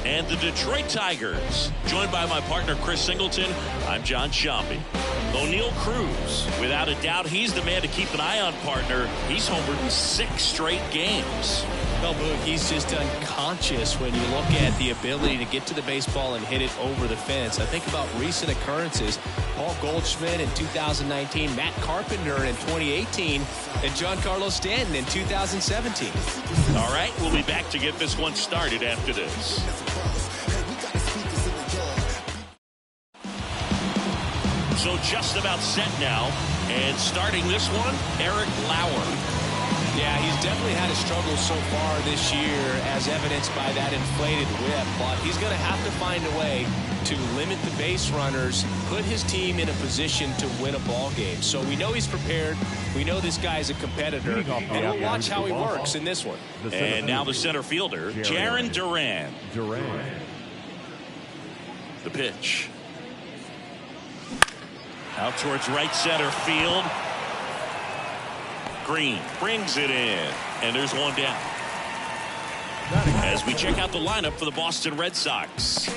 and the Detroit Tigers. Joined by my partner Chris Singleton, I'm John Shambi. O'Neal Cruz, without a doubt, he's the man to keep an eye on, partner. He's homered in 6 straight games. Well, Boog, he's just unconscious when you look at the ability to get to the baseball and hit it over the fence. I think about recent occurrences. Paul Goldschmidt in 2019, Matt Carpenter in 2018, and Giancarlo Stanton in 2017. All right, we'll be back to get this one started after this. So just about set now, and starting this one, Eric Lauer. Yeah, he's definitely had a struggle so far this year, as evidenced by that inflated whip. But he's going to have to find a way to limit the base runners, put his team in a position to win a ball game. So we know he's prepared. We know this guy's a competitor, and we'll watch how he works in this one. And now the center fielder, Jarren Duran. The pitch. Out towards right center field. Green brings it in, and there's one down. As we check out the lineup for the Boston Red Sox.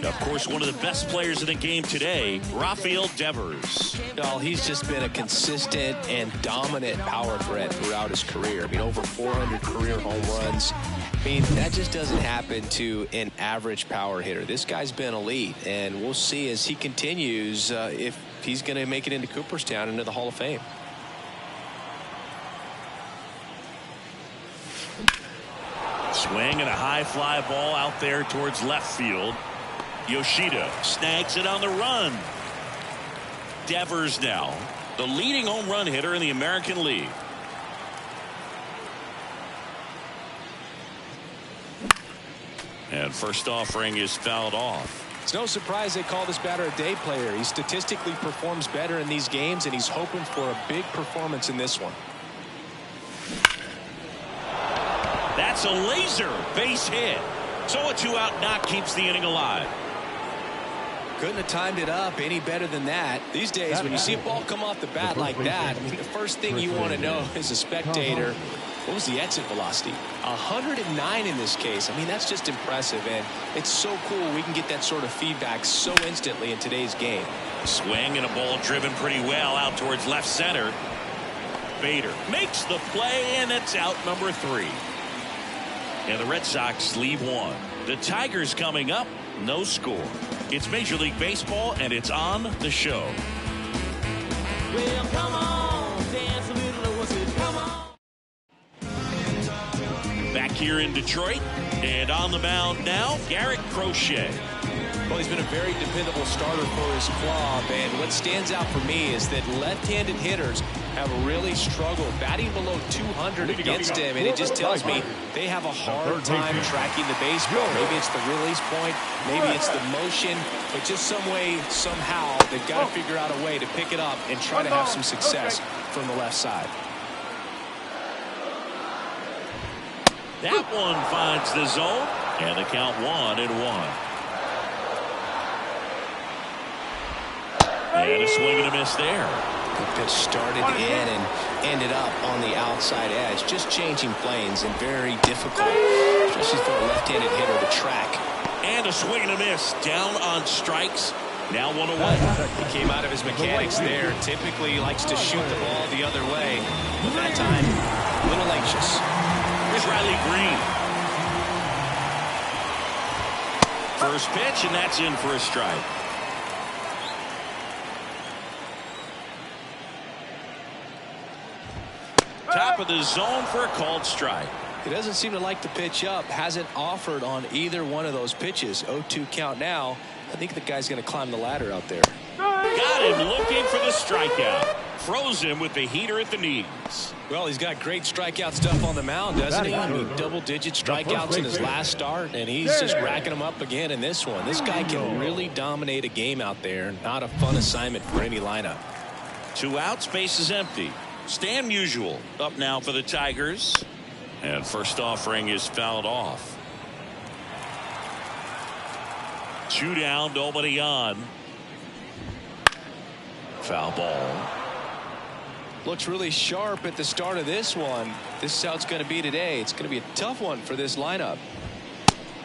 Of course, one of the best players in the game today, Rafael Devers. Well, he's just been a consistent and dominant power threat throughout his career. I mean, over 400 career home runs. I mean, that just doesn't happen to an average power hitter. This guy's been elite, and we'll see as he continues if he's going to make it into Cooperstown, into the Hall of Fame. Swing and a high fly ball out there towards left field. Yoshida snags it on the run. Devers now the leading home run hitter in the American League. And first offering is fouled off. It's no surprise they call this batter a day player. He statistically performs better in these games, and he's hoping for a big performance in this one. That's a laser base hit. So a 2-out knock keeps the inning alive. Couldn't have timed it up any better than that. These days, when you see a ball come off the bat like that, I mean, the first thing you want to know as a spectator, what was the exit velocity? 109 in this case. I mean, that's just impressive, and it's so cool we can get that sort of feedback so instantly in today's game. Swing and a ball driven pretty well out towards left center. Bader makes the play, and it's out number 3. And the Red Sox leave one. The Tigers coming up, no score. It's Major League Baseball, and it's on the show. Well, come on, dance a little, come on. Back here in Detroit, and on the mound now, Garrett Crochet. Well, he's been a very dependable starter for his club, and what stands out for me is that left-handed hitters have really struggled batting below 200 against him, and it just tells me they have a hard time tracking the baseball. Maybe it's the release point, maybe it's the motion, but just some way, somehow, they've got to figure out a way to pick it up and try to have some success from the left side. That one finds the zone, and the count 1-1. And a swing and a miss there. The pitch started in and ended up on the outside edge. Just changing planes and very difficult, especially for a left-handed hitter to track. And a swing and a miss. Down on strikes. Now 1 away. He came out of his mechanics there. Typically he likes to shoot the ball the other way. But that time, a little anxious. Here's Riley Green. First pitch, and that's in for a strike. Top of the zone for a called strike. He doesn't seem to like the pitch up. Hasn't offered on either one of those pitches. 0-2 count now. I think the guy's going to climb the ladder out there. Got him looking for the strikeout. Froze him with the heater at the knees. Well, he's got great strikeout stuff on the mound, doesn't he? I mean, double-digit strikeouts in his last start, and he's just racking them up again in this one. This guy can really dominate a game out there. Not a fun assignment for any lineup. 2 outs, base is empty. Stan Musial up now for the Tigers. And first offering is fouled off. 2 down, nobody on. Foul ball. Looks really sharp at the start of this one. This is how it's going to be today. It's going to be a tough one for this lineup.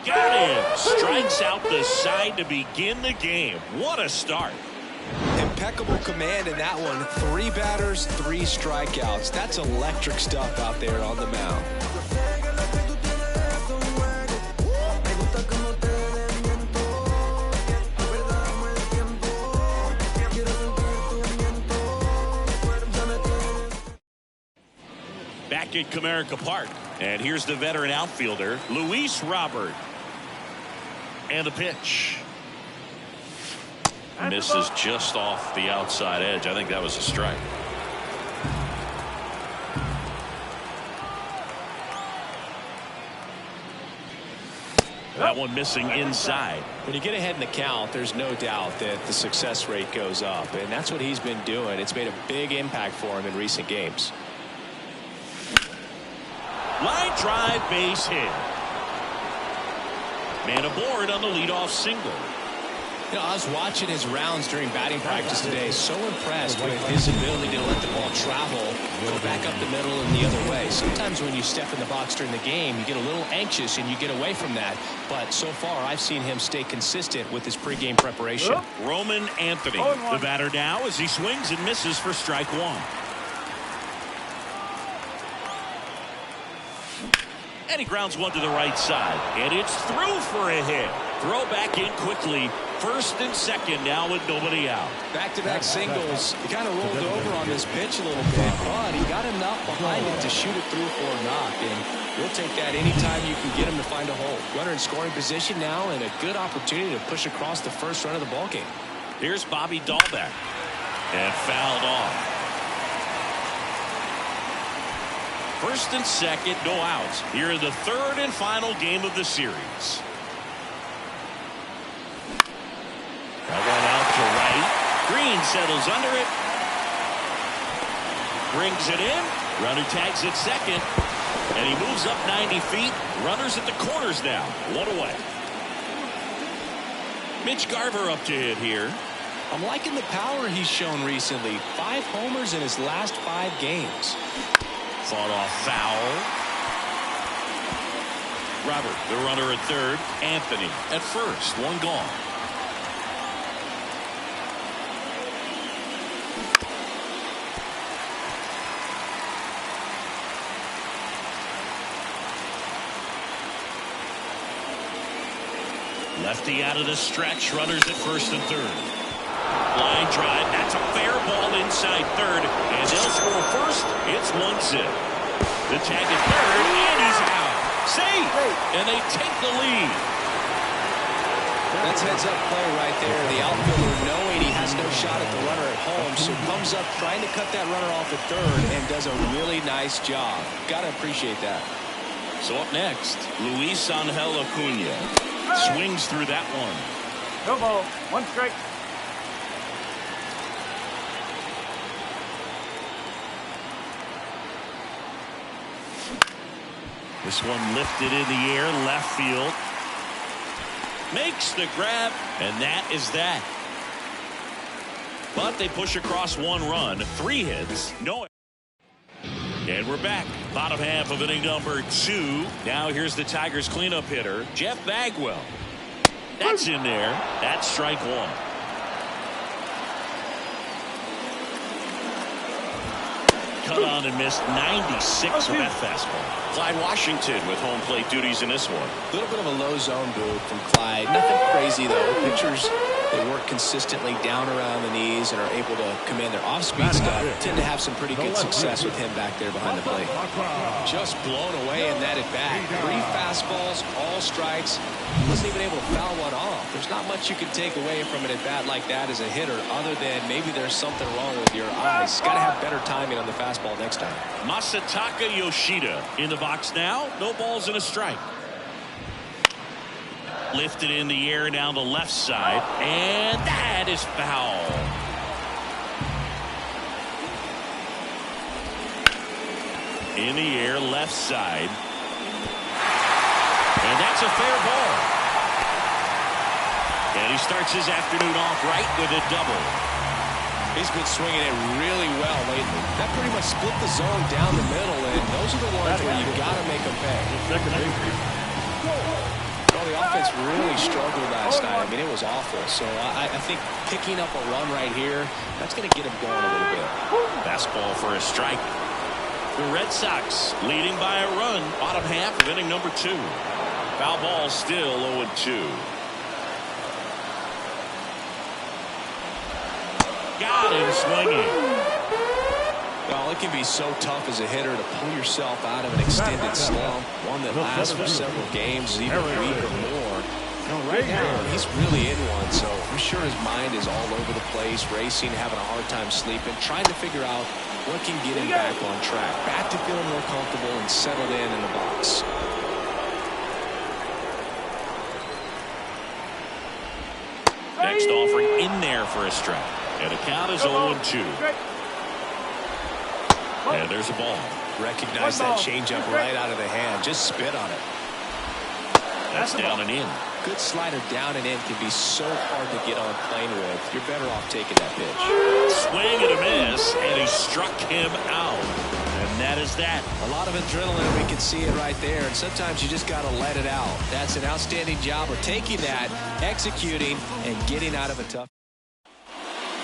Got him. Strikes out the side to begin the game. What a start. Impeccable command in that one. 3 batters, 3 strikeouts. That's electric stuff out there on the mound. Back at Comerica Park. And here's the veteran outfielder, Luis Robert. And the pitch. Misses just off the outside edge. I think that was a strike. That one missing inside. When you get ahead in the count, there's no doubt that the success rate goes up. And that's what he's been doing. It's made a big impact for him in recent games. Line drive, base hit. Man aboard on the leadoff single. You know, I was watching his rounds during batting practice today. So impressed with his ability to let the ball travel, go back up the middle and the other way. Sometimes when you step in the box during the game, you get a little anxious and you get away from that. But so far, I've seen him stay consistent with his pregame preparation. Roman Anthony, the batter now as he swings and misses for strike 1. And he grounds one to the right side. And it's through for a hit. Throw back in quickly. First and second now with nobody out. Back-to-back singles. He kind of rolled over on this pitch a little bit, but he got enough behind it to shoot it through for a knock. And we'll take that anytime you can get him to find a hole. Runner in scoring position now and a good opportunity to push across the first run of the ballgame. Here's Bobby Dahlbeck. And fouled off. First and second, no outs. Here in the third and final game of the series. That one out to right. Green settles under it. Brings it in. Runner tags at second. And he moves up 90 feet. Runners at the corners now. 1 away. Mitch Garver up to hit here. I'm liking the power he's shown recently. 5 homers in his last 5 games. Fought off foul. Robert, the runner at third. Anthony at first. 1 gone. Lefty out of the stretch. Runners at first and third. Line drive. That's a fair ball inside third. And they'll score first. It's 1-0. The tag at third. And he's out. Safe. And they take the lead. That's heads up play right there. The outfielder knowing he has no shot at the runner at home. So comes up trying to cut that runner off at third and does a really nice job. Got to appreciate that. So up next, Luis Angel Acuna. Swings through that one. No ball. 1 strike. This one lifted in the air, left field. Makes the grab, and that is that. But they push across 1 run, 3 hits, no. And we're back. Bottom half of inning number 2. Now here's the Tigers cleanup hitter, Jeff Bagwell. That's in there. That's strike 1. Cut on and missed 96 with that fastball. Clyde Washington with home plate duties in this one. A little bit of a low zone boot from Clyde. Nothing crazy, though. Pitchers, they work consistently down around the knees and are able to command their off-speed stuff. Tend to have some pretty good success with him back there behind the plate. Just blown away in that at-bat. 3 fastballs, all strikes. Wasn't even able to foul one off. There's not much you can take away from an at-bat like that as a hitter other than maybe there's something wrong with your eyes. Got to have better timing on the fastball next time. Masataka Yoshida in the box now. No balls and a strike. Lifted in the air down the left side. And that is foul. In the air left side. And that's a fair ball. And he starts his afternoon off right with a double. He's been swinging it really well lately. That pretty much split the zone down the middle, and those are the ones where you got to make them pay. Second base. Well, the offense really struggled last night. I mean, it was awful. So I think picking up a run right here, that's going to get him going a little bit. Fastball for a strike. The Red Sox leading by a run. Bottom half of inning number 2. Foul ball, still 0-2. Got him swinging. Well, it can be so tough as a hitter to pull yourself out of an extended slump, one that lasts for several games, even a week or more. You know, right now, he's really in one, so I'm sure his mind is all over the place, racing, having a hard time sleeping, trying to figure out what can get him back on track, back to feeling more comfortable and settled in the box. Next offering in there for a strike. And the count is 0-2. And there's a ball. Recognize that changeup right out of the hand. Just spit on it. That's down and in. Good slider down and in can be so hard to get on plane with. You're better off taking that pitch. Swing and a miss, and he struck him out. And that is that. A lot of adrenaline, we can see it right there. And sometimes you just got to let it out. That's an outstanding job of taking that, executing, and getting out of a tough.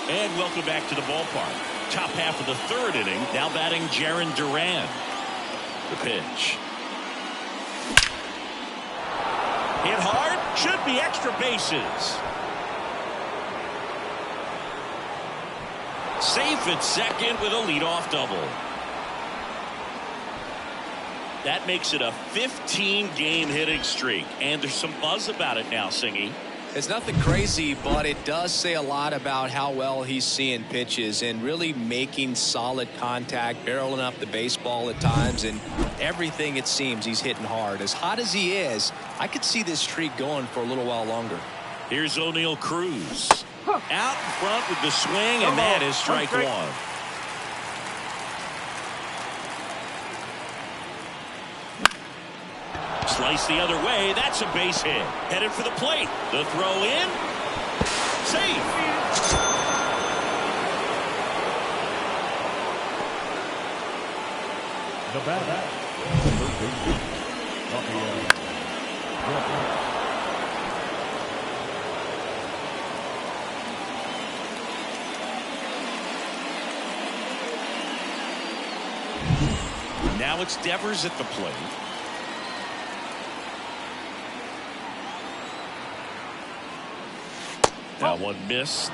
And welcome back to the ballpark. Top half of the 3rd inning. Now batting Jarren Duran. The pitch. Hit hard. Should be extra bases. Safe at second with a leadoff double. That makes it a 15-game hitting streak. And there's some buzz about it now, Singy. It's nothing crazy, but it does say a lot about how well he's seeing pitches and really making solid contact, barreling up the baseball at times, and everything it seems he's hitting hard. As hot as he is, I could see this streak going for a little while longer. Here's O'Neal Cruz. Out in front with the swing, and that is strike 1. Slice the other way. That's a base hit. Headed for the plate. The throw in. Safe. The batter. Now it's Devers at the plate. That one missed.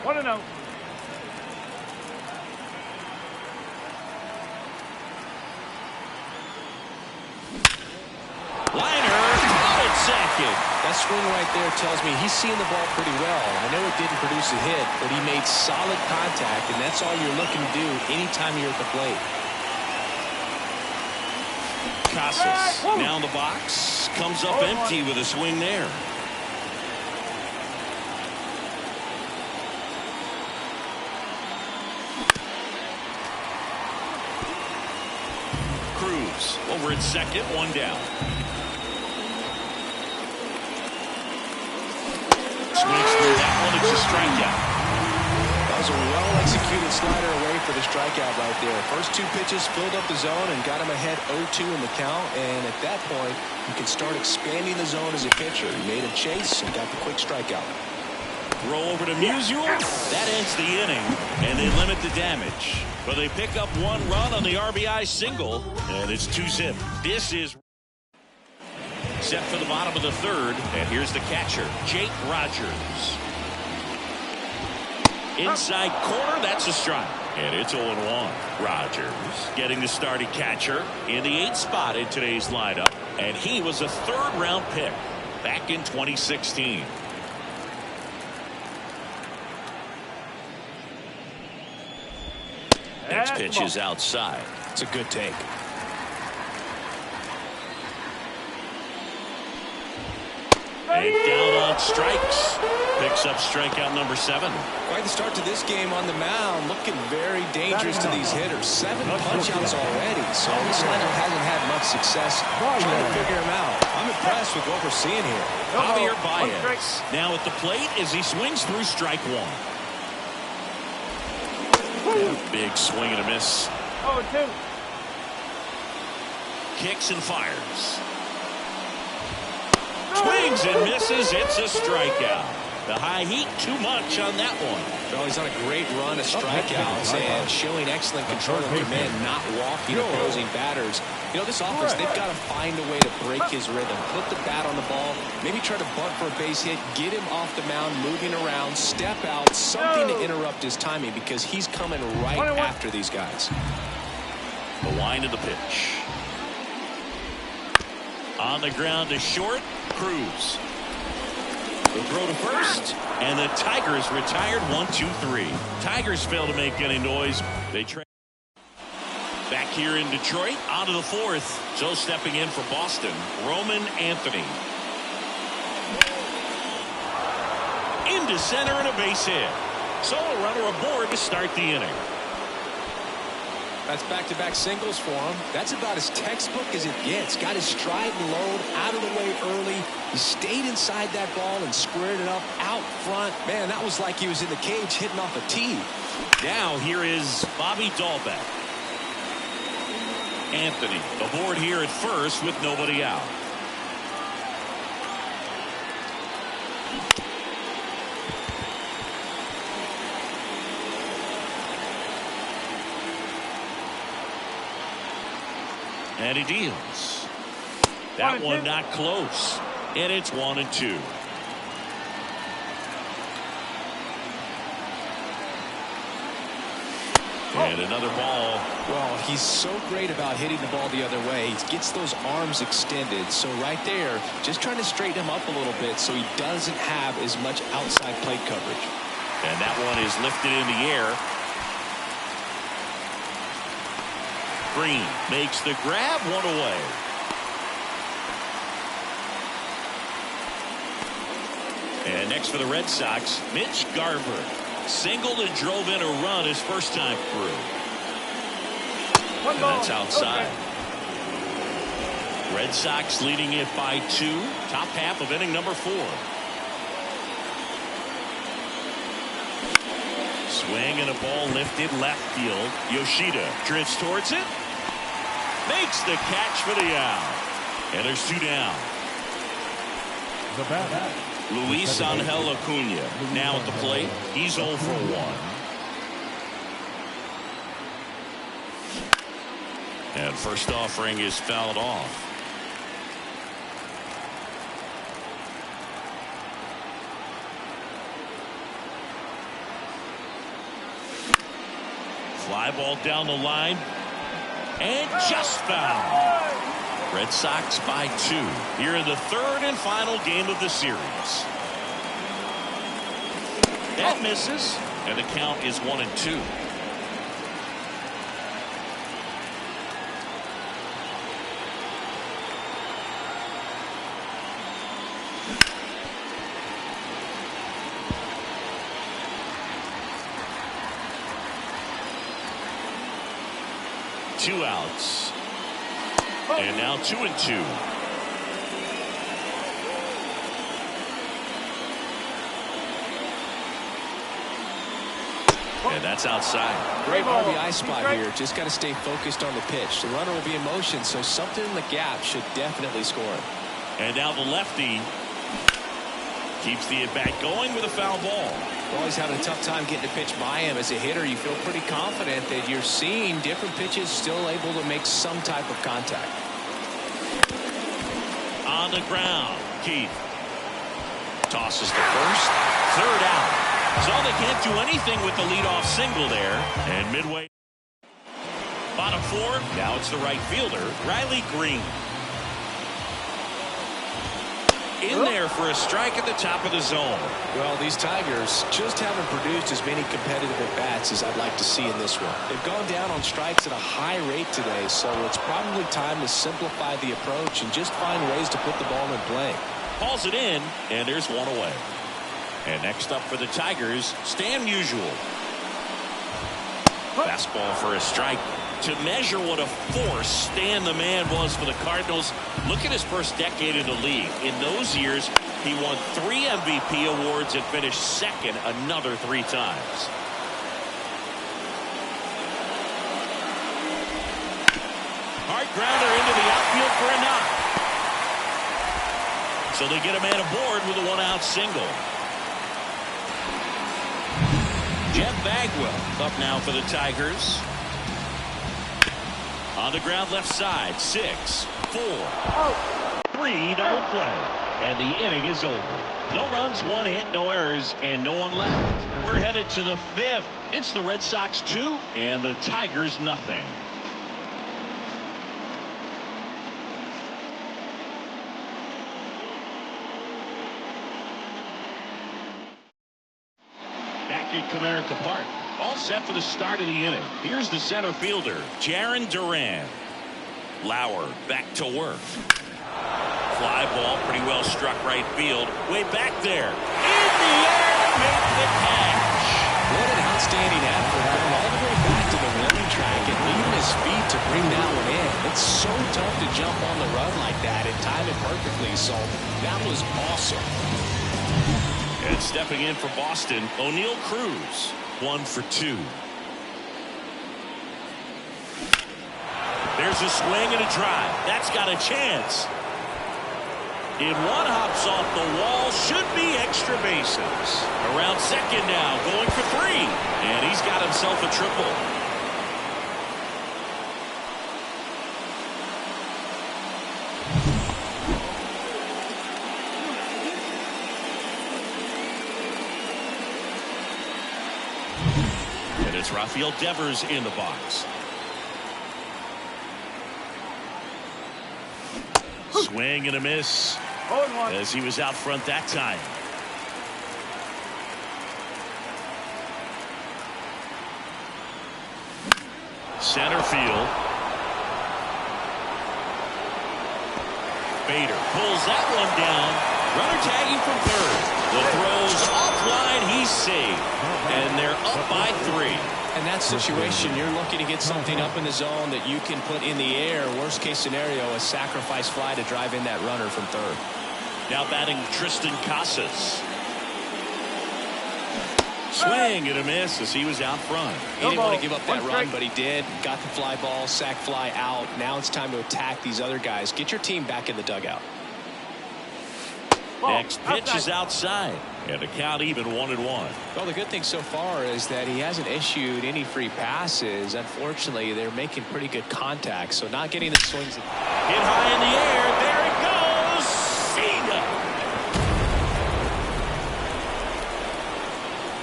1-0. Liner caught at second. That swing right there tells me he's seeing the ball pretty well. I know it didn't produce a hit, but he made solid contact, and that's all you're looking to do anytime you're at the plate. Casas now in the box. Comes up empty with a swing there. Cruz over at second, 1 down. Swings through that one. It's a strikeout. That was a well-executed slider away for the strikeout right there. First 2 pitches filled up the zone and got him ahead 0-2 in the count. And at that point, you can start expanding the zone as a pitcher. He made a chase and got the quick strikeout. Throw over to Musial. That ends the inning, and they limit the damage. But they pick up 1 run on the RBI single, and it's 2-zip. This is set for the bottom of the 3rd, and here's the catcher, Jake Rogers. Inside corner, that's a strike. And it's 0-1. Rogers getting the starting catcher in the 8th spot in today's lineup, and he was a 3rd-round pick back in 2016. Next pitch is outside. It's a good take. And down on strikes. Picks up strikeout number 7. Quite the start to this game on the mound. Looking very dangerous to these hitters. 7 punch-outs already. So this hitter hasn't had much success trying to figure him out. I'm impressed with what we're seeing here. Javier Baez now at the plate as he swings through strike 1. Big swing and a miss. 0-2. Kicks and fires. Swings and misses. It's a strikeout. The high heat, too much on that one. Well, he's on a great run of strikeouts and showing excellent control of command, not walking opposing batters. You know, this offense, they've got to find a way to break his rhythm, put the bat on the ball, maybe try to bunt for a base hit, get him off the mound, moving around, step out, something to interrupt his timing because he's coming right after these guys. The wind of the pitch. On the ground to short, Cruz. The throw to first, and the Tigers retired 1-2-3. Tigers fail to make any noise. They trade back here in Detroit, on to the fourth. So stepping in for Boston, Roman Anthony. Into center and a base hit. So a runner aboard to start the inning. That's back-to-back singles for him. That's about as textbook as it gets. Got his stride and load out of the way early. He stayed inside that ball and squared it up out front. Man, that was like he was in the cage hitting off a tee. Now here is Bobby Dahlbeck. Anthony aboard here at first with nobody out. And he deals. That one not close. And it's 1-2. And another ball. Well, he's so great about hitting the ball the other way. He gets those arms extended. So right there, just trying to straighten him up a little bit so he doesn't have as much outside plate coverage. And that one is lifted in the air. Green makes the grab, one away. And next for the Red Sox, Mitch Garver. Singled and drove in a run his first time through. And that's outside. Okay. Red Sox leading it by 2. Top half of inning number 4. Swing and a ball lifted left field. Yoshida drifts towards it. Makes the catch for the out. And there's 2 down. The bat. Luis Angel Acuna now at the plate. He's 0 for 1. And first offering is fouled off. Fly ball down the line. And just fouled. Red Sox by 2 here in the third and final game of the series. That misses, and the count is 1-2. Two outs. And now 2-2. And that's outside. Great RBI spot here. Just got to stay focused on the pitch. The runner will be in motion, so something in the gap should definitely score. And now the lefty keeps the at-bat going with a foul ball. Well, he's having a tough time getting a pitch by him. As a hitter, you feel pretty confident that you're seeing different pitches still able to make some type of contact. On the ground, Keith tosses to first. Third out. So they can't do anything with the leadoff single there. And midway, bottom 4. Now it's the right fielder, Riley Green. In there for a strike at the top of the zone. Well, these Tigers just haven't produced as many competitive at-bats as I'd like to see in this one. They've gone down on strikes at a high rate today, so it's probably time to simplify the approach and just find ways to put the ball in play. Calls it in, and there's one away. And next up for the Tigers, Stan Musial. Fastball for a strike. To measure what a force Stan the Man was for the Cardinals, look at his first decade in the league. In those years, he won 3 MVP awards and finished second another 3 times. Hard grounder into the outfield for a knock. So they get a man aboard with a one-out single. Jeff Bagwell up now for the Tigers. On the ground left side, 6, 4, 3 double play. And the inning is over. No runs, 1 hit, no errors, and no one left. We're headed to the 5th. It's the Red Sox 2 and the Tigers nothing. Back at Comerica Park. All set for the start of the inning. Here's the center fielder, Jarren Duran. Lauer back to work. Fly ball pretty well struck right field. Way back there. In the air, make the catch. What an outstanding effort. All the way back to the warning track and leaving his feet to bring that one in. It's so tough to jump on the run like that and time it perfectly. So that was awesome. And stepping in for Boston, O'Neal Cruz. 1 for 2. There's a swing and a drive. That's got a chance. In one hops off the wall, should be extra bases. Around second now, going for 3. And he's got himself a triple. And it's Rafael Devers in the box. Swing and a miss as he was out front that time. Center field. Bader pulls that one down. Runner tagging from third. The throw's offline. He's safe. And they're up by 3. In that situation, you're looking to get something up in the zone that you can put in the air. Worst case scenario, a sacrifice fly to drive in that runner from third. Now batting Tristan Casas. Swing and a miss as he was out front. He didn't want to give up that run, but he did. Got the fly ball, sac fly out. Now it's time to attack these other guys. Get your team back in the dugout. Next pitch is outside. And the count even 1-1. Well, the good thing so far is that he hasn't issued any free passes. Unfortunately, they're making pretty good contact, so not getting the swings. Hit high in the air. There it goes. Cena.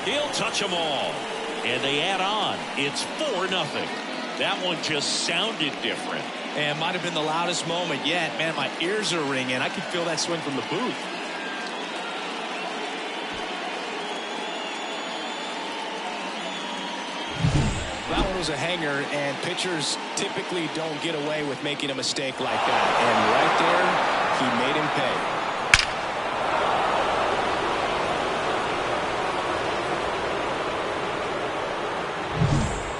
He'll touch them all. And they add on. It's 4-0. That one just sounded different. And might have been the loudest moment yet. Man, my ears are ringing. I could feel that swing from the booth. That one was a hanger, and pitchers typically don't get away with making a mistake like that. And right there, he made him pay.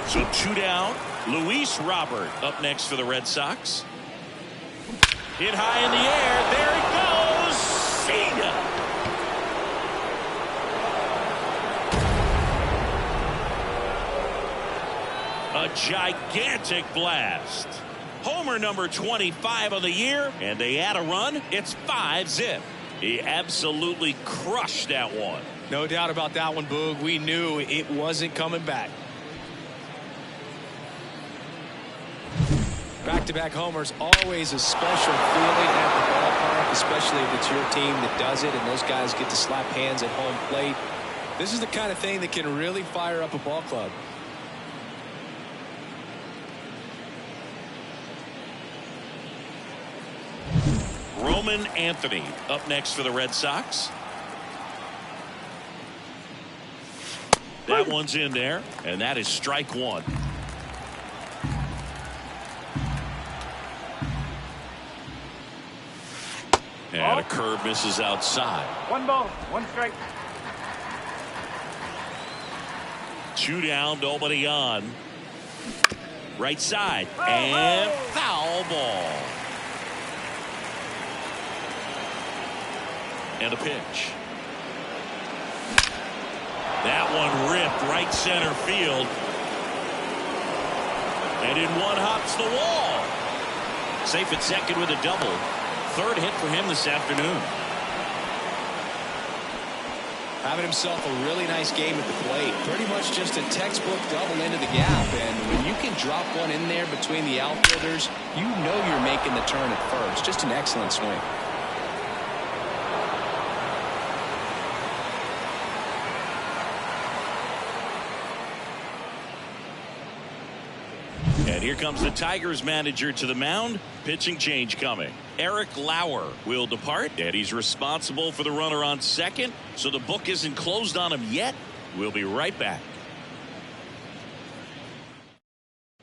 So 2 down. Luis Robert up next for the Red Sox. Hit high in the air. There it goes. Cena. A gigantic blast. Homer number 25 of the year, and they add a run. It's 5-zip. He absolutely crushed that one. No doubt about that one, Boog. We knew it wasn't coming back. Back-to-back homers, always a special feeling at the ballpark, especially if it's your team that does it and those guys get to slap hands at home plate. This is the kind of thing that can really fire up a ball club. Roman Anthony up next for the Red Sox. That one's in there, and that is strike 1. And a curve misses outside. 1 ball, 1 strike. 2 down, nobody on. Right side, and foul ball. And a pitch. That one ripped right center field. And in one hops the wall. Safe at second with a double. 3rd hit for him this afternoon. Having himself a really nice game at the plate. Pretty much just a textbook double into the gap. And when you can drop one in there between the outfielders, you know you're making the turn at first. Just an excellent swing. And here comes the Tigers manager to the mound. Pitching change coming. Eric Lauer will depart, and he's responsible for the runner on second, so the book isn't closed on him yet. We'll be right back.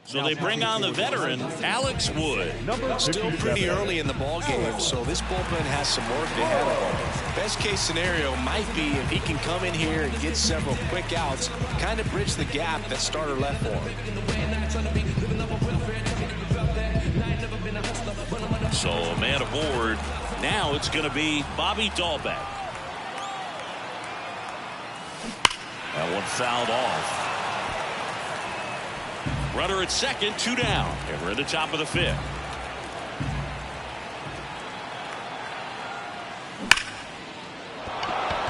So they bring on the veteran, Alex Wood. Still pretty early in the ball game, so this bullpen has some work ahead of him. Best case scenario might be if he can come in here and get several quick outs, kind of bridge the gap that starter left for him. So a man aboard. Now it's going to be Bobby Dahlbeck. That one fouled off. Runner at second, 2 down, and we're at the top of the 5th.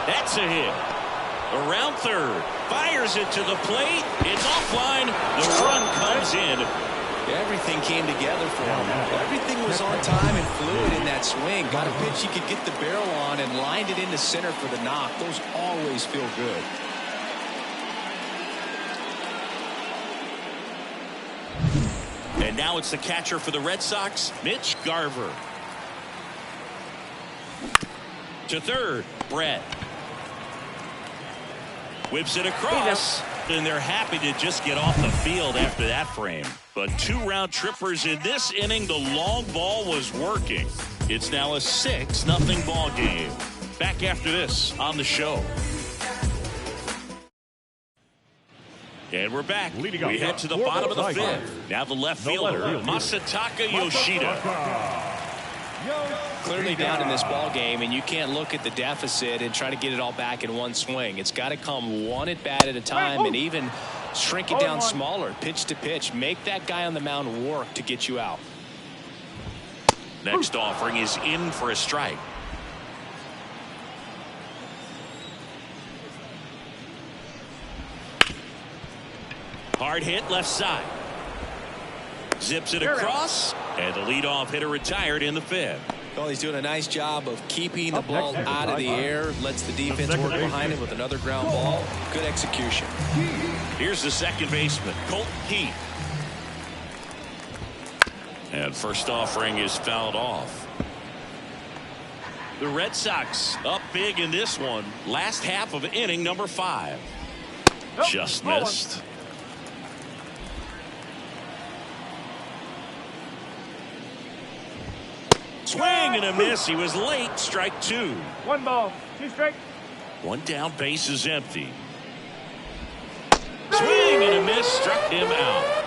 That's a hit. Around third, fires it to the plate. It's offline. The run comes in. Everything came together for him. Everything was on time and fluid in that swing. Got a pitch he could get the barrel on and lined it into center for the knock. Those always feel good. And now it's the catcher for the Red Sox, Mitch Garver. To third, Brett. Whips it across, and they're happy to just get off the field after that frame. But 2 round trippers in this inning. The long ball was working. It's now a 6-0 ball game. Back after this on the show. And we're back. We head to the bottom of the 5th. Now the left fielder, Masataka Yoshida. Clearly down in this ball game, and you can't look at the deficit and try to get it all back in one swing. It's got to come one at bat at a time, and even shrink it down smaller, pitch to pitch. Make that guy on the mound work to get you out. Next offering is in for a strike. Hard hit left side. Zips it across, and the leadoff hitter retired in the 5th. Well, he's doing a nice job of keeping the ball out of the air. Lets the defense work behind him with another ground ball. Good execution. Here's the second baseman, Colton Keith. And first offering is fouled off. The Red Sox up big in this one. Last half of inning number 5. Just missed. Swing and a miss. He was late. Strike 2. 1 ball, 2 strikes. 1 down, base is empty. Swing and a miss. Struck him out.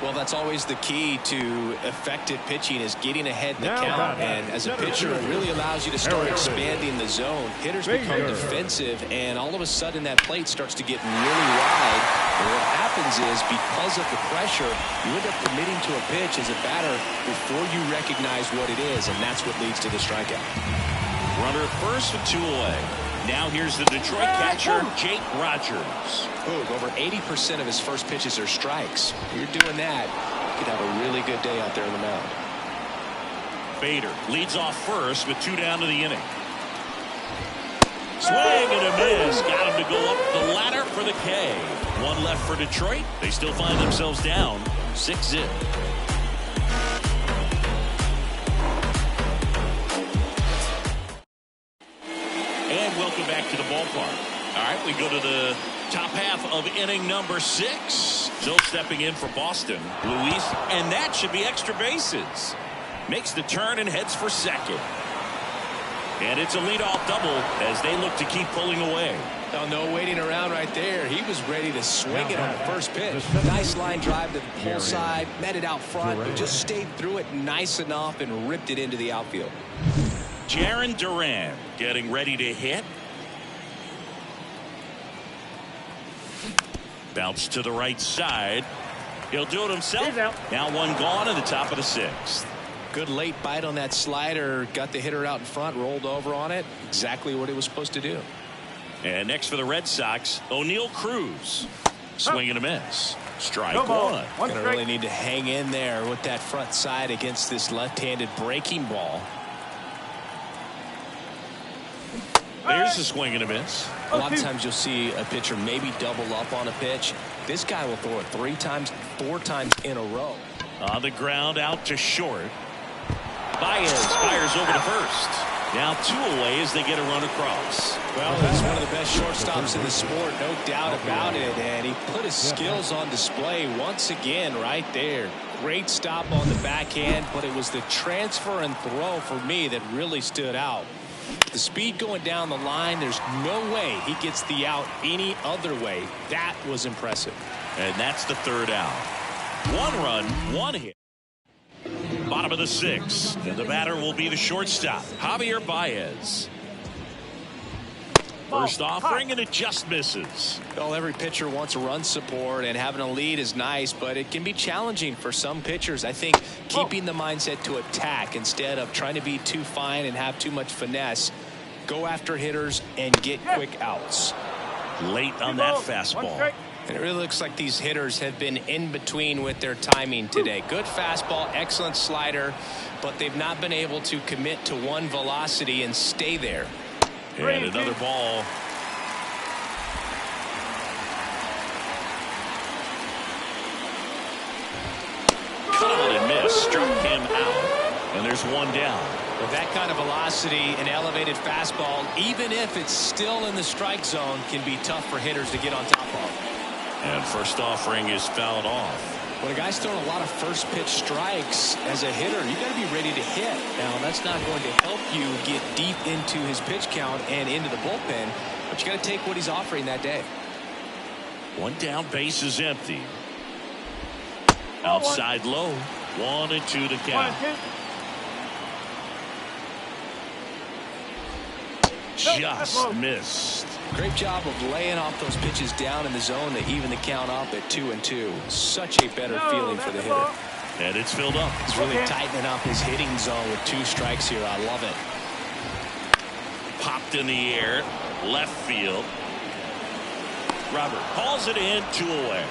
Well, that's always the key to effective pitching, is getting ahead in the count. And as a pitcher, it really allows you to start expanding the zone. Hitters become defensive, and all of a sudden that plate starts to get really wide. And what happens is, because of the pressure, you end up committing to a pitch as a batter before you recognize what it is, and that's what leads to the strikeout. Runner at first with 2 away. Now here's the Detroit catcher, Jake Rogers. Over 80% of his first pitches are strikes. You're doing that, you could have a really good day out there on the mound. Bader leads off first with 2 down to the inning. Swing and a miss. Got him to go up the ladder for the K. 1 left for Detroit. They still find themselves down 6-0. And welcome back to the ballpark. All right, we go to the top half of inning number 6. So stepping in for Boston, Luis, and that should be extra bases. Makes the turn and heads for second. And it's a leadoff double as they look to keep pulling away. Oh, no waiting around right there. He was ready to swing it on the first pitch. Nice line drive to the pull side, met it out front, but just stayed through it nice enough and ripped it into the outfield. Jarren Duran getting ready to hit. Bounce to the right side. He'll do it himself. Now 1 gone in the top of the 6th. Good late bite on that slider. Got the hitter out in front, rolled over on it. Exactly what he was supposed to do. And next for the Red Sox, O'Neal Cruz. Swing and a miss. Strike one. Gonna really need to hang in there with that front side against this left-handed breaking ball. There's a swing and a miss. A lot of times you'll see a pitcher maybe double up on a pitch. This guy will throw it 3 times, 4 times in a row. On the ground, out to short. Baez fires over to first. Now 2 away as they get a run across. Well, he's one of the best shortstops in the sport, no doubt about it. And he put his skills on display once again right there. Great stop on the backhand, but it was the transfer and throw for me that really stood out. The speed going down the line, there's no way he gets the out any other way. That was impressive. And that's the 3rd out. 1 run, 1 hit. Bottom of the 6th, and the batter will be the shortstop, Javier Baez. First offering, and it just misses. Well, every pitcher wants run support, and having a lead is nice, but it can be challenging for some pitchers. I think keeping the mindset to attack instead of trying to be too fine and have too much finesse. Go after hitters and get quick outs. Late on that fastball. And it really looks like these hitters have been in between with their timing today. Good fastball, excellent slider, but they've not been able to commit to one velocity and stay there. And another ball. Cut on and miss. Struck him out. And there's 1 down. With that kind of velocity, an elevated fastball, even if it's still in the strike zone, can be tough for hitters to get on top of. And first offering is fouled off. When a guy's throwing a lot of first pitch strikes as a hitter, you got to be ready to hit. Now, that's not going to help you get deep into his pitch count and into the bullpen, but you got to take what he's offering that day. 1 down, base is empty. Outside low. 1 and 2 to count. Just missed. Great job of laying off those pitches down in the zone to even the count up at 2-2. Such a better feeling for the hitter. And it's filled up. He's really tightening up his hitting zone with 2 strikes here. I love it. Popped in the air. Left field. Robert hauls it in. 2 away.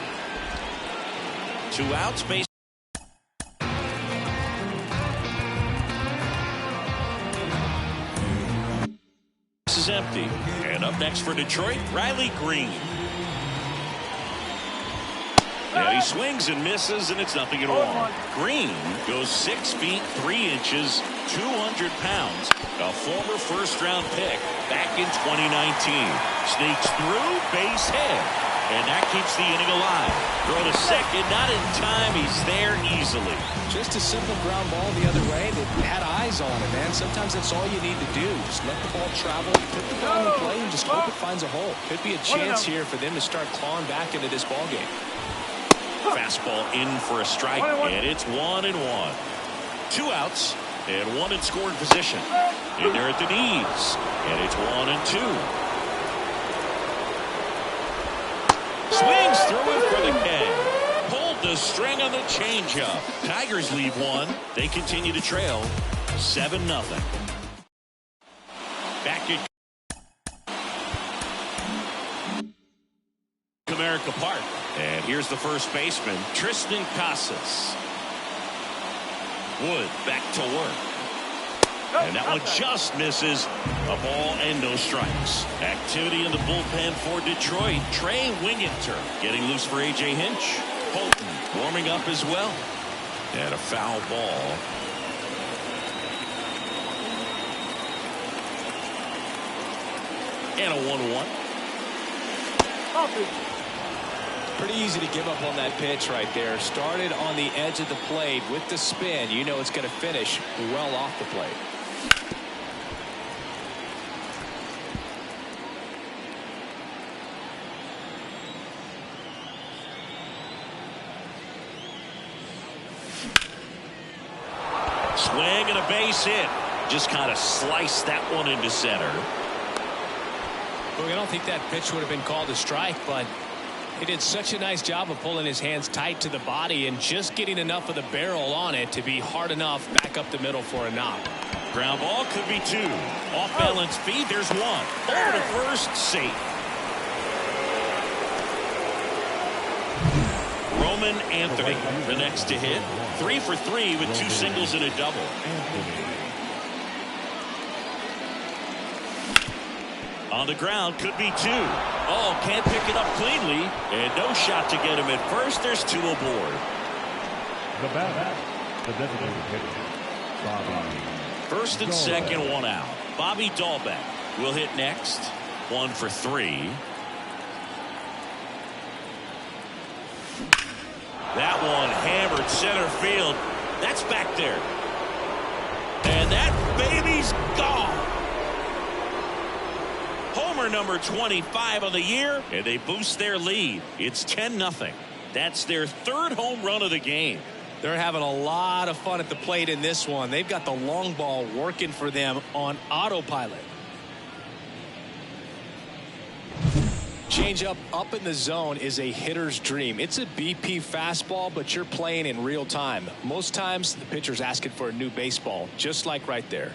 2 outs. Base. Is empty. And up next for Detroit, Riley Green. And he swings and misses, and it's 0-1. Green goes 6 feet 3 inches, 200 pounds. A former first-round pick back in 2019. Sneaks through, base hit. And that keeps the inning alive. Throw to second, not in time. He's there easily. Just a simple ground ball the other way that had eyes on it, man. Sometimes that's all you need to do. Just let the ball travel, put the ball in play, and just hope it finds a hole. Could be a chance here for them to start clawing back into this ball game. Fastball in for a strike, and it's 1-1. 2 outs, and 1 in scoring position. And they're at the knees, and it's 1-2. Swings through it for the K. Pulled the string on the changeup. Tigers leave 1. They continue to trail 7-0. Back at America Park. And here's the first baseman, Tristan Casas. Wood back to work. And that one just misses. A ball and no strikes. Activity in the bullpen for Detroit. Trey Winginter getting loose for A.J. Hinch. Holton warming up as well. And a foul ball. And a 1-1. Pretty easy to give up on that pitch right there. Started on the edge of the plate with the spin. You know it's going to finish well off the plate. Swing and a base hit. Just kind of sliced that one into center. Look, I don't think that pitch would have been called a strike, but he did such a nice job of pulling his hands tight to the body and just getting enough of the barrel on it to be hard enough back up the middle for a knock. Ground ball could be 2. Off balance feed. There's 1. Over to first, safe. Roman Anthony, the next to hit. 3 for 3 with 2 singles and a double. On the ground, could be 2. Oh, can't pick it up cleanly. And no shot to get him at first. There's 2 aboard. The bat, the designated hitter, Bobby. First and second, 1 out. Bobby Dahlbeck will hit next. 1 for 3. That one hammered center field. That's back there. And that baby's gone. Homer number 25 of the year, and they boost their lead. It's 10-0. That's their 3rd home run of the game. They're having a lot of fun at the plate in this one. They've got the long ball working for them on autopilot. Changeup up in the zone is a hitter's dream. It's a BP fastball, but you're playing in real time. Most times the pitcher's asking for a new baseball, just like right there.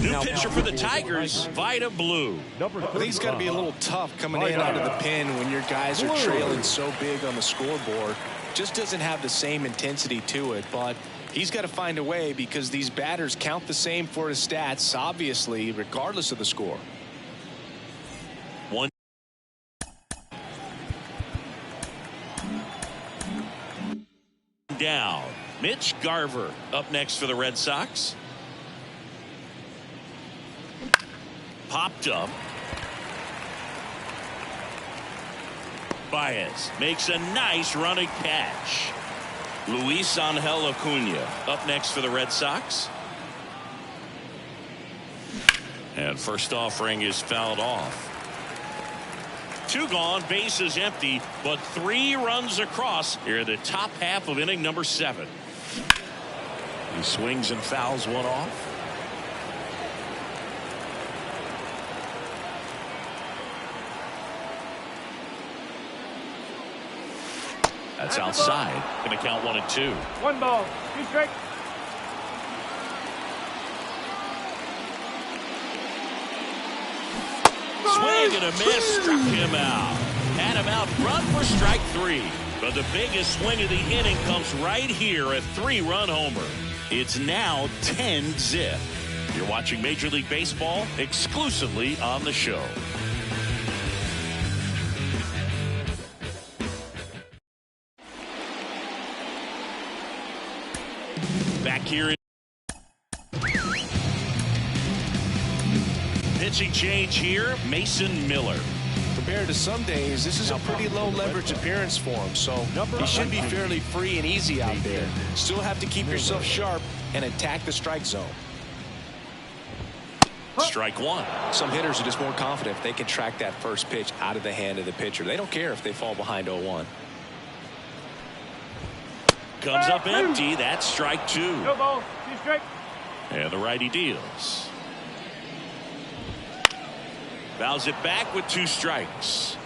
New pitcher for the Tigers, Vida Blue. I think it's got to be a little tough coming in out of the pen when your guys are trailing so big on the scoreboard. Just doesn't have the same intensity to it, but he's got to find a way because these batters count the same for his stats, obviously, regardless of the score. 1 down. Mitch Garver up next for the Red Sox. Popped up. Baez makes a nice running catch. Luis Angel Acuna up next for the Red Sox. And first offering is fouled off. 2 gone, bases empty, but 3 runs across here in the top half of inning number 7. He swings and fouls one off. That's outside. Going to count 1 and 2. 1 ball, 2 strikes. Swing and a miss, struck him out. Had him out front for strike 3. But the biggest swing of the inning comes right here, a 3-run homer. It's now 10-zip. You're watching Major League Baseball exclusively on the show. Back here. Pitching change here, Mason Miller. Compared to some days, this is a pretty low leverage appearance for him, so he should be fairly free and easy out there. Still have to keep yourself sharp and attack the strike zone. Strike 1. Some hitters are just more confident if they can track that first pitch out of the hand of the pitcher. They don't care if they fall behind 0-1. Comes up empty. That's strike 2. No ball, 2 strikes. And the righty deals. Fouls it back with 2 strikes.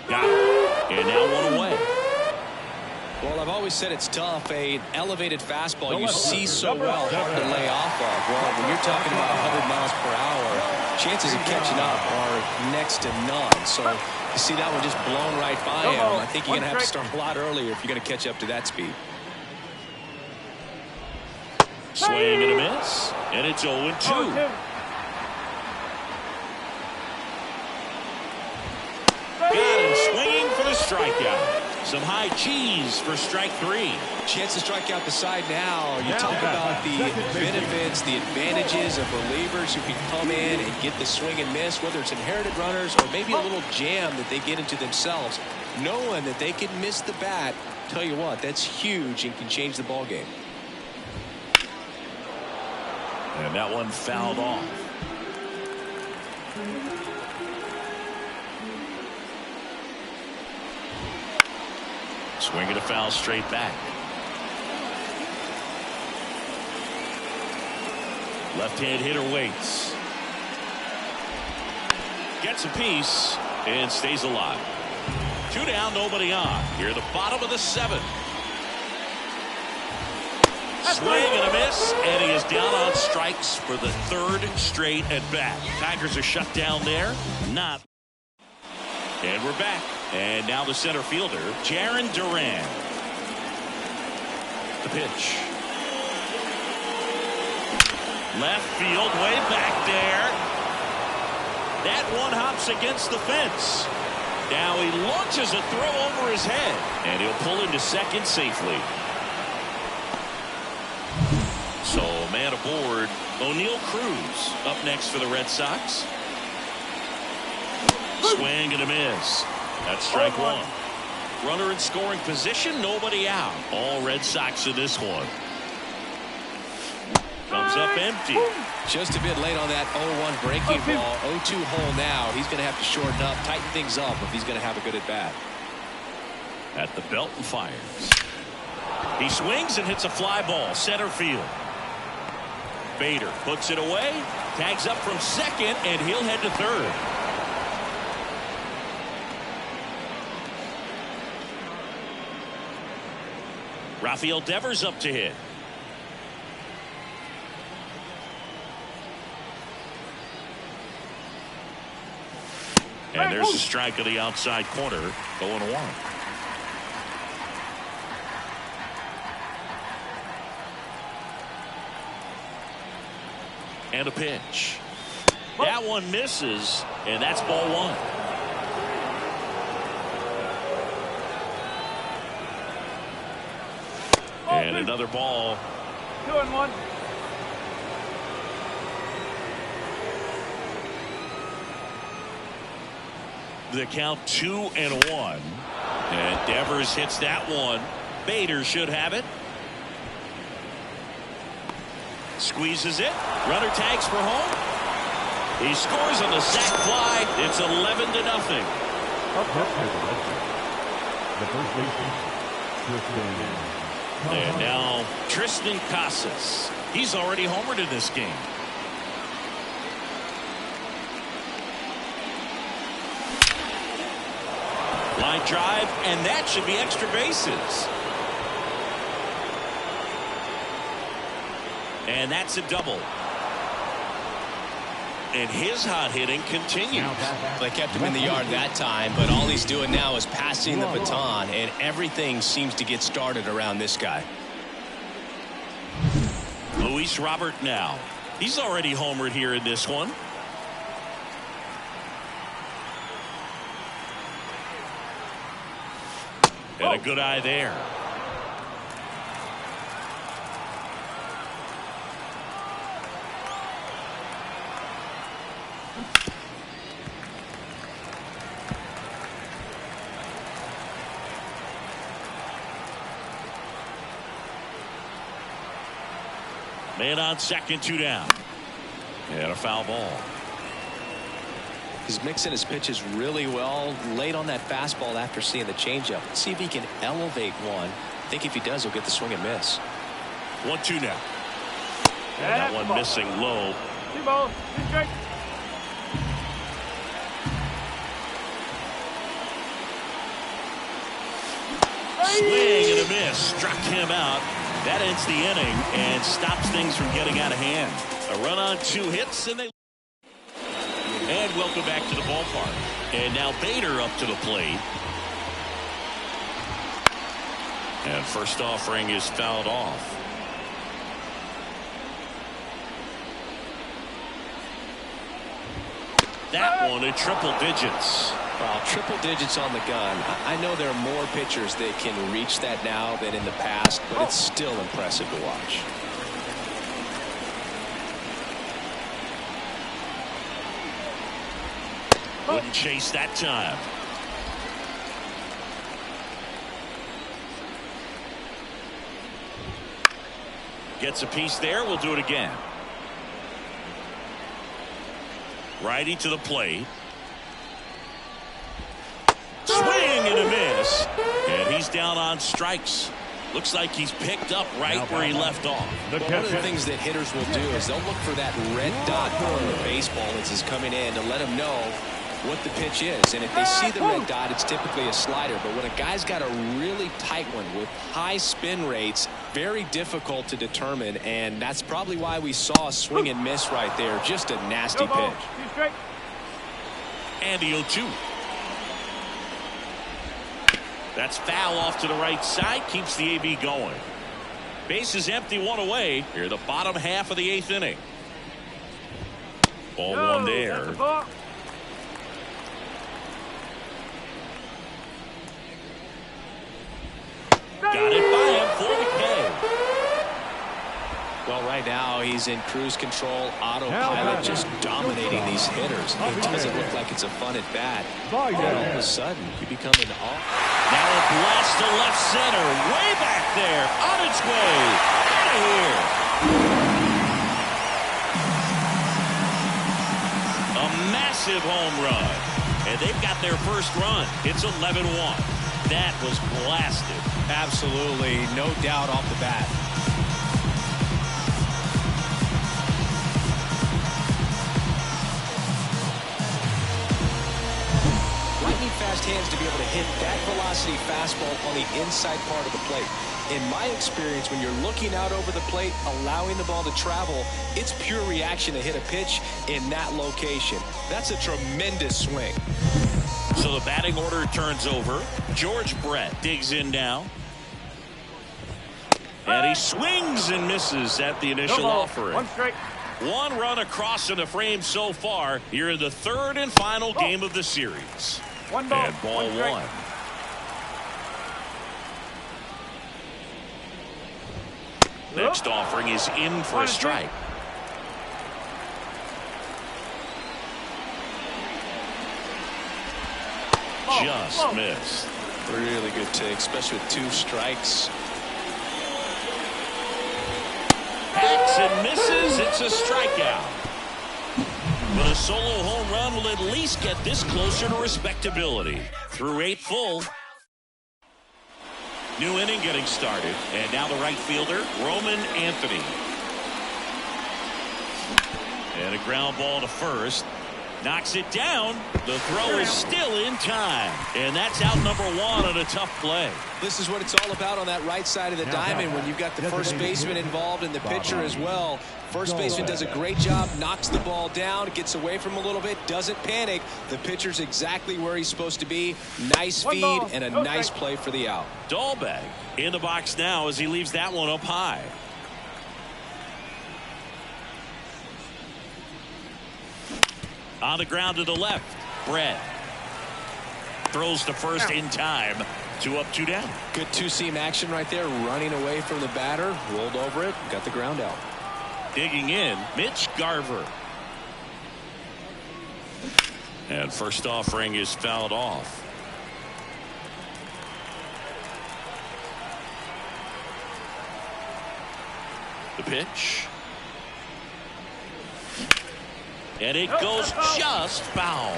Got it. And now 1 away. Well, I've always said it's tough. An elevated fastball you see so well, hard to lay off of. Well, when you're talking about 100 miles per hour, chances of catching up are next to none. So you see that one just blown right by him. I think you're going to have to start a lot earlier if you're going to catch up to that speed. Swing and a miss. And it's 0-2. Got him swinging for the strikeout. Some high cheese for strike 3. Chance to strike out the side now. You talk about the benefits, the advantages of relievers who can come in and get the swing and miss, whether it's inherited runners or maybe a little jam that they get into themselves. Knowing that they can miss the bat, tell you what, that's huge and can change the ball game. And that one fouled off. Swing and a foul straight back. Left-hand hitter waits. Gets a piece and stays alive. Two down, nobody on. Here, the bottom of the seventh. Swing and a miss, and he is down on strikes for the third straight at bat. Tigers are shut down there. Not. And we're back. And now the center fielder, Jarren Duran. The pitch. Left field, way back there. That one hops against the fence. Now he launches a throw over his head, and he'll pull into second safely. So man aboard, O'Neal Cruz up next for the Red Sox. Swing and a miss. That's strike one. Runner in scoring position, nobody out. All Red Sox in this one. Comes up empty. Just a bit late on that 0-1 breaking ball. 0-2 hole now. He's going to have to shorten up, tighten things up if he's going to have a good at bat. At the belt and fires. He swings and hits a fly ball center field. Bader puts it away, tags up from second, and he'll head to third. Rafael Devers up to hit. And there's a strike of the outside corner, 0-1. And a pitch. That one misses, and that's ball one. And another ball. 2-1. The count 2-1. And Devers hits that one. Bader should have it. Squeezes it. Runner tags for home. He scores on the sac fly. It's 11-0. The first baseman, Tristan. And now Tristan Casas. He's already homered in this game. Line drive, and that should be extra bases. And that's a double. And his hot hitting continues. They kept him in the yard that time, but all he's doing now is passing the baton, and everything seems to get started around this guy. Luis Robert now. He's already homered here in this one. And a good eye there. Man on second, two down. And a foul ball. He's mixing his pitches really well late on that fastball after seeing the changeup. See if he can elevate one. I think if he does, he'll get the swing and miss. 1-2 now. And that one missing low. 2 balls, 2 strikes. Swing and a miss. Struck him out. That ends the inning and stops things from getting out of hand. A run on 2 hits, and they. And welcome back to the ballpark. And now Bader up to the plate. And first offering is fouled off. That one in triple digits. Well, triple digits on the gun. I know there are more pitchers that can reach that now than in the past, but it's still impressive to watch. Wouldn't chase that time. Gets a piece there. We'll do it again. Righty to the plate. Swing and a miss. And he's down on strikes. Looks like he's picked up right where he left off. Well, one of the things that hitters will do is they'll look for that red dot on the baseball as he's coming in to let him know what the pitch is. And if they see the red dot, it's typically a slider. But when a guy's got a really tight one with high spin rates, very difficult to determine. And that's probably why we saw a swing and miss right there. Just a nasty pitch. And the 0-2. That's foul off to the right side. Keeps the AB going. Base is empty, one away. Here, the bottom half of the 8th inning. Ball one there. Got it by him for the K. Well, right now he's in cruise control, autopilot, just dominating these hitters. It doesn't look like it's a fun at bat. All of a sudden, you become an off. Now a blast to left center, way back there, on its way, out of here. A massive home run, and they've got their first run. It's 11-1. That was blasted. Absolutely, no doubt off the bat. Lightning fast hands to be able to hit that velocity fastball on the inside part of the plate. In my experience, when you're looking out over the plate, allowing the ball to travel, it's pure reaction to hit a pitch in that location. That's a tremendous swing. So the batting order turns over. George Brett digs in now. And he swings and misses at the initial offering. One strike. One run across in the frame so far. Here in the third and final game of the series. One ball. And ball one. Next offering is in for a strike. Just missed. Really good take, especially with 2 strikes. Hacks and misses. It's a strikeout. But a solo home run will at least get this closer to respectability. Through 8 full. New inning getting started. And now the right fielder, Roman Anthony. And a ground ball to first. Knocks it down. The throw is still in time. And that's out number 1 on a tough play. This is what it's all about on that right side of the diamond when you've got the first baseman involved and the pitcher as well. First baseman does a great job, knocks the ball down, gets away from him a little bit, doesn't panic. The pitcher's exactly where he's supposed to be. Nice feed and a nice play for the out. Dahlbeck in the box now as he leaves that one up high. On the ground to the left, Brett throws to first in time. 2 up, 2 down. Good 2-seam action right there, running away from the batter, rolled over it, got the ground out. Digging in, Mitch Garver. And first offering is fouled off. The pitch. And it goes just foul.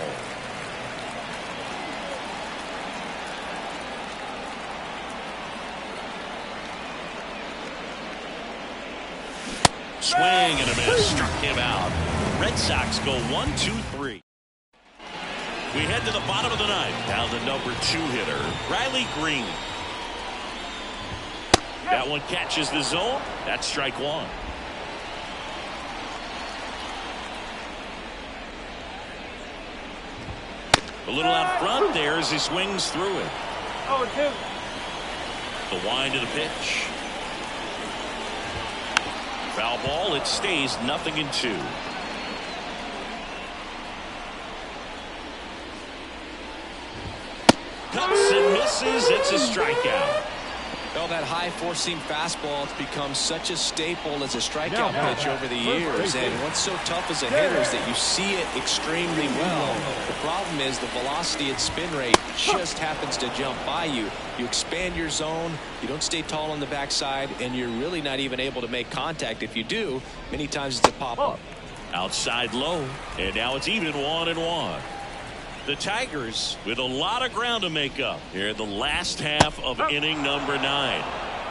Swing and a miss. Struck him out. Red Sox go 1-2-3. We head to the bottom of the 9th. Now the number 2 hitter, Riley Green. That one catches the zone. That's strike 1. A little out front there as he swings through it. 0-2. The wind of the pitch. Foul ball. It stays 0-2. Cuts and misses. It's a strikeout. Well, that high 4-seam fastball has become such a staple as a strikeout pitch over the years. And what's so tough as a hitter is that you see it extremely well. The problem is the velocity and spin rate just happens to jump by you. You expand your zone, you don't stay tall on the backside, and you're really not even able to make contact. If you do, many times it's a pop-up. Outside low, and now it's even 1-1. The Tigers with a lot of ground to make up here in the last half of inning number 9.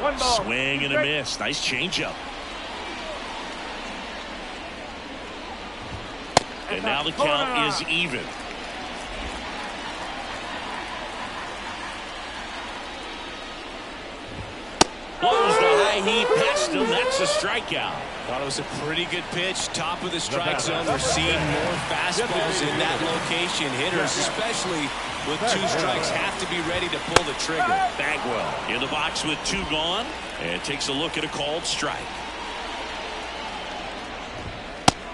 One ball. Swing and a miss. Nice changeup. And now the count is even. past him. That's a strikeout. Thought it was a pretty good pitch. Top of the strike zone. We're seeing more fastballs in that location. Hitters, especially with 2 strikes, have to be ready to pull the trigger. Bagwell in the box with 2 gone and takes a look at a called strike.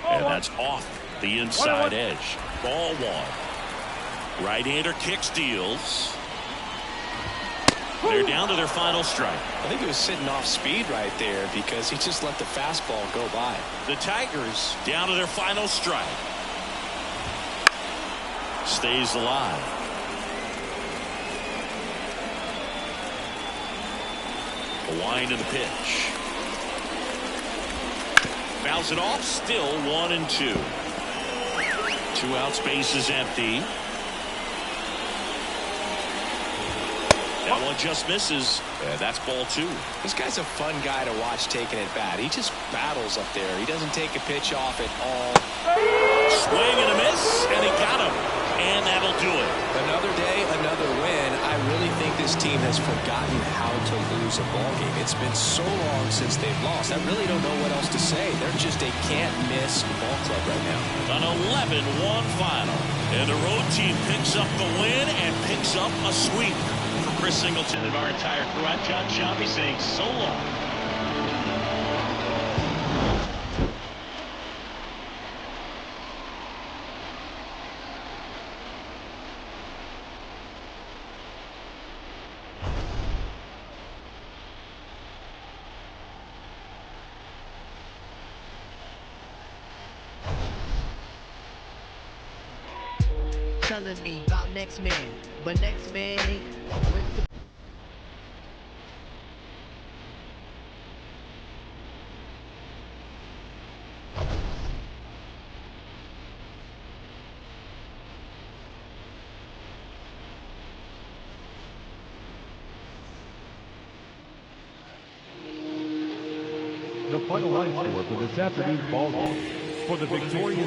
And that's off the inside edge. Ball 1. Right-hander kicks, deals. They're down to their final strike. I think he was sitting off speed right there because he just let the fastball go by. The Tigers down to their final strike. Stays alive. A wind of the pitch. Fouls it off. Still 1-2. 2 outs. Base is empty. That one just misses. That's ball 2. This guy's a fun guy to watch taking at bat. He just battles up there. He doesn't take a pitch off at all. Swing and a miss, and he got him. And that'll do it. Another day, another win. I really think this team has forgotten how to lose a ball game. It's been so long since they've lost. I really don't know what else to say. They're just a can't-miss ball club right now. An 11-1 final. And the road team picks up the win and picks up a sweep. Chris Singleton and our entire crew, I'm John Shelby saying so long. Telling me about next man, but next man ain't with the The final line score for this afternoon's ball game. For the victorious